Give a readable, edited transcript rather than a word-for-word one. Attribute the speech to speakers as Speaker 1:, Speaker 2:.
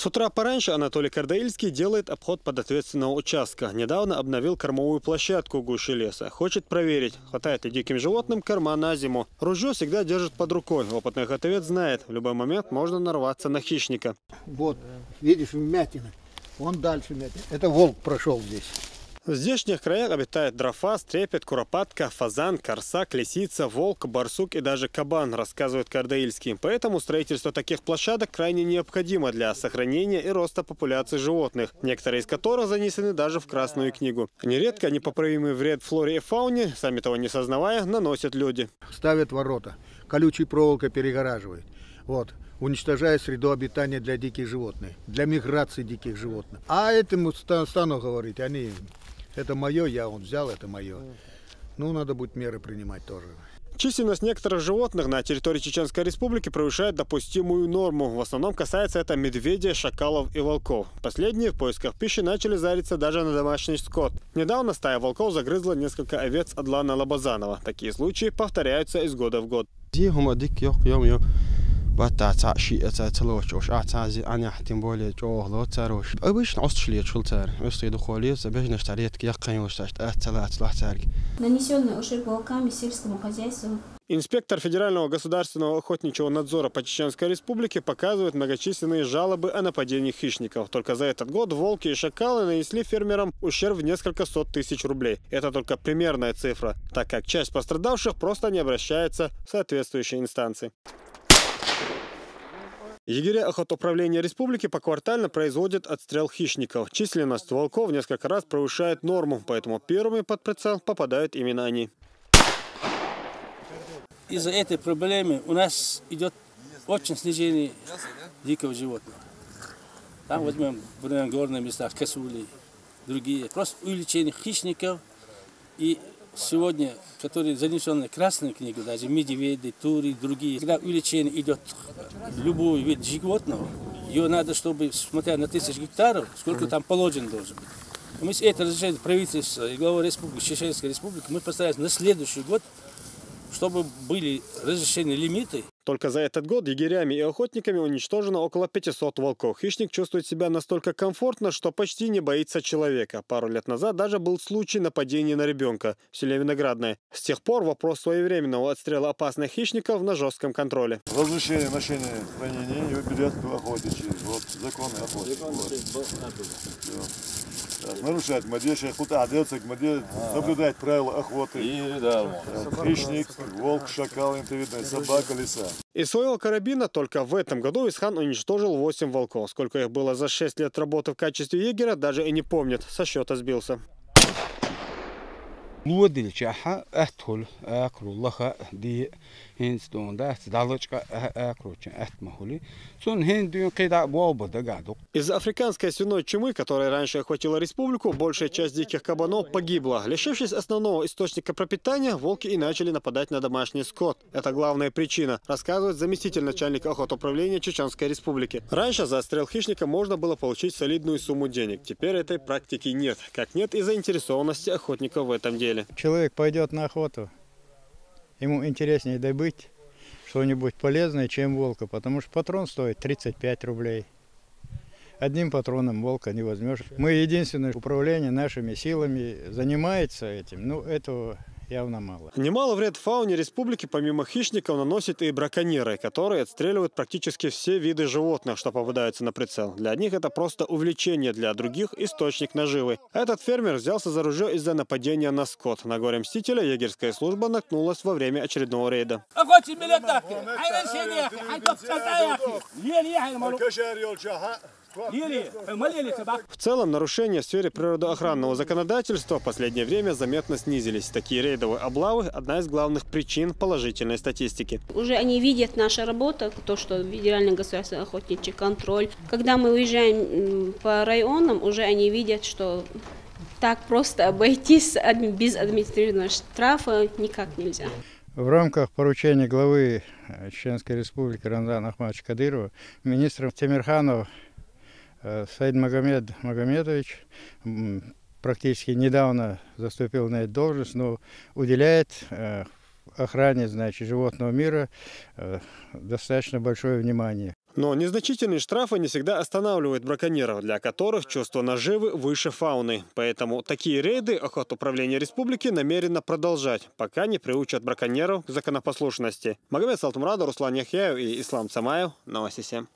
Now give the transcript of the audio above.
Speaker 1: С утра пораньше Анатолий Кардаильский делает обход подответственного участка. Недавно обновил кормовую площадку в гуще леса. Хочет проверить, хватает ли диким животным корма на зиму. Ружье всегда держит под рукой. Опытный охотовец знает, в любой момент можно нарваться на хищника.
Speaker 2: Вот, видишь, вмятина. Вон дальше вмятина. Это волк прошел здесь.
Speaker 1: В здешних краях обитает дрофа, стрепет, куропатка, фазан, корсак, лисица, волк, барсук и даже кабан, рассказывает Кардаильский. Поэтому строительство таких площадок крайне необходимо для сохранения и роста популяции животных, некоторые из которых занесены даже в Красную книгу. Нередко непоправимый вред флоре и фауне, сами того не сознавая, наносят люди.
Speaker 2: Ставят ворота, колючей проволокой перегораживают. Вот. Уничтожая среду обитания для диких животных, для миграции диких животных. А этому стану говорить, они, это мое, я вот взял, это мое. Ну, надо будет меры принимать тоже.
Speaker 1: Численность некоторых животных на территории Чеченской Республики превышает допустимую норму. В основном касается это медведей, шакалов и волков. Последние в поисках пищи начали зариться даже на домашний скот. Недавно стая волков загрызла несколько овец Адлана Лобазанова. Такие случаи повторяются из года в год.
Speaker 3: Нанесенный ущерб волками сельскому хозяйству.
Speaker 1: Инспектор Федерального государственного охотничьего надзора по Чеченской Республике показывает многочисленные жалобы о нападении хищников. Только за этот год волки и шакалы нанесли фермерам ущерб в несколько сот тысяч рублей. Это только примерная цифра, так как часть пострадавших просто не обращается в соответствующие инстанции. Егеря охотуправления республики поквартально производят отстрел хищников. Численность волков в несколько раз превышает норму, поэтому первыми под прицел попадают именно они.
Speaker 4: Из-за этой проблемы у нас идет очень снижение дикого животного. Там возьмем в горных местах косули, другие. Просто увеличение хищников. И сегодня, которые занесены в Красную книгу, даже медведи, тури, другие, когда увеличение идет любой вид животного, ее надо, чтобы, смотря на 1000 гектаров, сколько там положено должен быть. Мы с это разрешение правительства и главы республики, Чеченской Республики, мы постараемся на следующий год, чтобы были разрешены лимиты.
Speaker 1: Только за этот год егерями и охотниками уничтожено около 500 волков. Хищник чувствует себя настолько комфортно, что почти не боится человека. Пару лет назад даже был случай нападения на ребенка в селе Виноградное. С тех пор вопрос своевременного отстрела опасных хищников на жестком контроле.
Speaker 5: Разрешение ношения хранения и берет охотничий. Вот законы охотничий. Нарушать мадеши, соблюдать правила охоты. Хищник, волк, шакал, собака, лиса.
Speaker 1: Из своего карабина только в этом году Исхан уничтожил 8 волков. Сколько их было за 6 лет работы в качестве егеря, даже и не помнит. Со счета сбился. Из-за африканской свиной чумы, которая раньше охватила республику, большая часть диких кабанов погибла. Лишившись основного источника пропитания, волки и начали нападать на домашний скот. Это главная причина, рассказывает заместитель начальника охотуправления Чеченской Республики. Раньше за отстрел хищника можно было получить солидную сумму денег. Теперь этой практики нет. Как нет и заинтересованности охотников в этом деле.
Speaker 6: Человек пойдет на охоту, ему интереснее добыть что-нибудь полезное, чем волка, потому что патрон стоит 35 рублей. Одним патроном волка не возьмешь. Мы единственное управление нашими силами занимается этим, но этого явно мало.
Speaker 1: Немало вред фауне республики помимо хищников наносят и браконьеры, которые отстреливают практически все виды животных, что попадаются на прицел. Для одних это просто увлечение, для других источник наживы. Этот фермер взялся за ружье из-за нападения на скот. На горе-мстителя егерская служба наткнулась во время очередного рейда. В целом, нарушения в сфере природоохранного законодательства в последнее время заметно снизились. Такие рейдовые облавы – одна из главных причин положительной статистики.
Speaker 3: Уже они видят нашу работу, то, что Федеральный государственный охотничий контроль. Когда мы уезжаем по районам, уже они видят, что так просто обойтись без административного штрафа никак нельзя.
Speaker 6: В рамках поручения главы Чеченской Республики Рамзана Ахмадовича Кадырова министр Темирханов Саид Магомедович практически недавно заступил на эту должность, но уделяет охране, значит, животного мира достаточно большое внимание.
Speaker 1: Но незначительные штрафы не всегда останавливают браконьеров, для которых чувство наживы выше фауны. Поэтому такие рейды охотуправление республики намерено продолжать, пока не приучат браконьеров к законопослушности. Магомед Салтумрадов, Руслан Яхьяев и Ислам Цамаев. Новости 7.